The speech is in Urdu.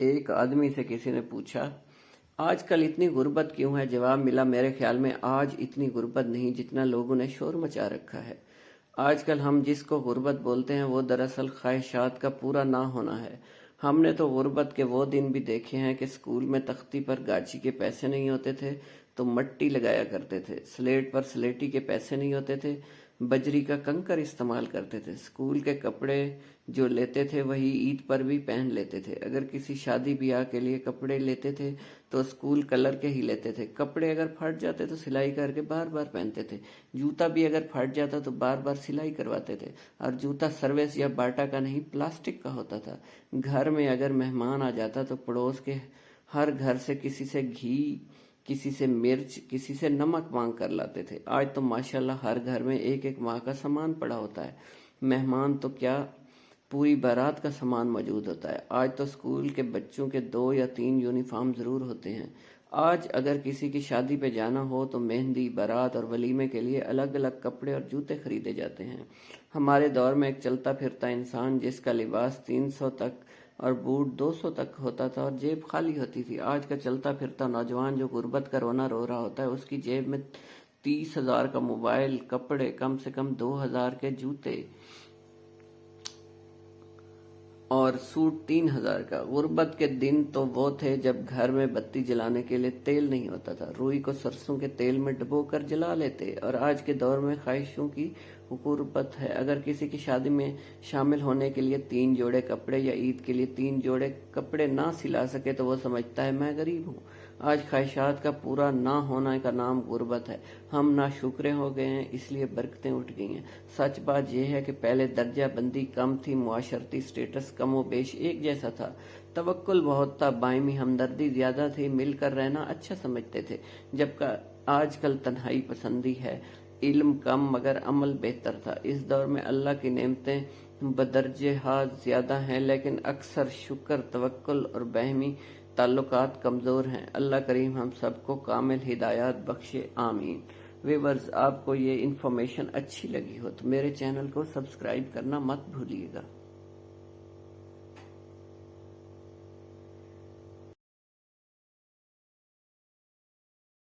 ایک آدمی سے کسی نے پوچھا آج کل اتنی غربت کیوں ہے؟ جواب ملا میرے خیال میں آج اتنی غربت نہیں جتنا لوگوں نے شور مچا رکھا ہے۔ آج کل ہم جس کو غربت بولتے ہیں وہ دراصل خواہشات کا پورا نہ ہونا ہے۔ ہم نے تو غربت کے وہ دن بھی دیکھے ہیں کہ اسکول میں تختی پر گاچی کے پیسے نہیں ہوتے تھے تو مٹی لگایا کرتے تھے، سلیٹ پر سلیٹی کے پیسے نہیں ہوتے تھے بجری کا کنکر استعمال کرتے تھے، اسکول کے کپڑے جو لیتے تھے وہی عید پر بھی پہن لیتے تھے، اگر کسی شادی بیاہ کے لیے کپڑے لیتے تھے تو اسکول کلر کے ہی لیتے تھے، کپڑے اگر پھٹ جاتے تو سلائی کر کے بار بار پہنتے تھے، جوتا بھی اگر پھٹ جاتا تو بار بار سلائی کرواتے تھے، اور جوتا سروس یا باٹا کا نہیں پلاسٹک کا ہوتا تھا۔ گھر میں اگر مہمان آ جاتا تو پڑوس کے ہر گھر سے کسی سے گھی، کسی سے مرچ، کسی سے نمک مانگ کر لاتے تھے۔ آج تو ماشاءاللہ ہر گھر میں ایک ایک ماہ کا سامان پڑا ہوتا ہے، مہمان تو کیا پوری بارات کا سامان موجود ہوتا ہے۔ آج تو اسکول کے بچوں کے 2 یا 3 یونیفارم ضرور ہوتے ہیں۔ آج اگر کسی کی شادی پہ جانا ہو تو مہندی، بارات اور ولیمے کے لیے الگ الگ کپڑے اور جوتے خریدے جاتے ہیں۔ ہمارے دور میں ایک چلتا پھرتا انسان جس کا لباس 300 تک اور بوٹ 200 تک ہوتا تھا اور جیب خالی ہوتی تھی۔ آج کا چلتا پھرتا نوجوان جو غربت کا رونا رو رہا ہوتا ہے اس کی جیب میں 30,000 کا موبائل، کپڑے، کم سے کم 2,000 کے جوتے اور سوٹ 3,000 کا۔ غربت کے دن تو وہ تھے جب گھر میں بتی جلانے کے لیے تیل نہیں ہوتا تھا، روئی کو سرسوں کے تیل میں ڈبو کر جلا لیتے، اور آج کے دور میں خواہشوں کی غربت ہے۔ اگر کسی کی شادی میں شامل ہونے کے لیے 3 جوڑے کپڑے یا عید کے لیے 3 جوڑے کپڑے نہ سلا سکے تو وہ سمجھتا ہے میں غریب ہوں۔ آج خواہشات کا پورا نہ ہونے کا نام غربت ہے۔ ہم ناشکرے ہو گئے ہیں، اس لیے برکتیں اٹھ گئی ہیں۔ سچ بات یہ ہے کہ پہلے درجہ بندی کم تھی، معاشرتی سٹیٹس کم و بیش ایک جیسا تھا، توکل بہت تھا، باہمی ہمدردی زیادہ تھی، مل کر رہنا اچھا سمجھتے تھے، جبکہ آج کل تنہائی پسندی ہے، علم کم مگر عمل بہتر تھا۔ اس دور میں اللہ کی نعمتیں بدرجہ ہاں زیادہ ہیں، لیکن اکثر شکر، توکل اور باہمی تعلقات کمزور ہیں۔ اللہ کریم ہم سب کو کامل ہدایات بخشے، آمین۔ ویورز، آپ کو یہ انفارمیشن اچھی لگی ہو تو میرے چینل کو سبسکرائب کرنا مت بھولیے گا۔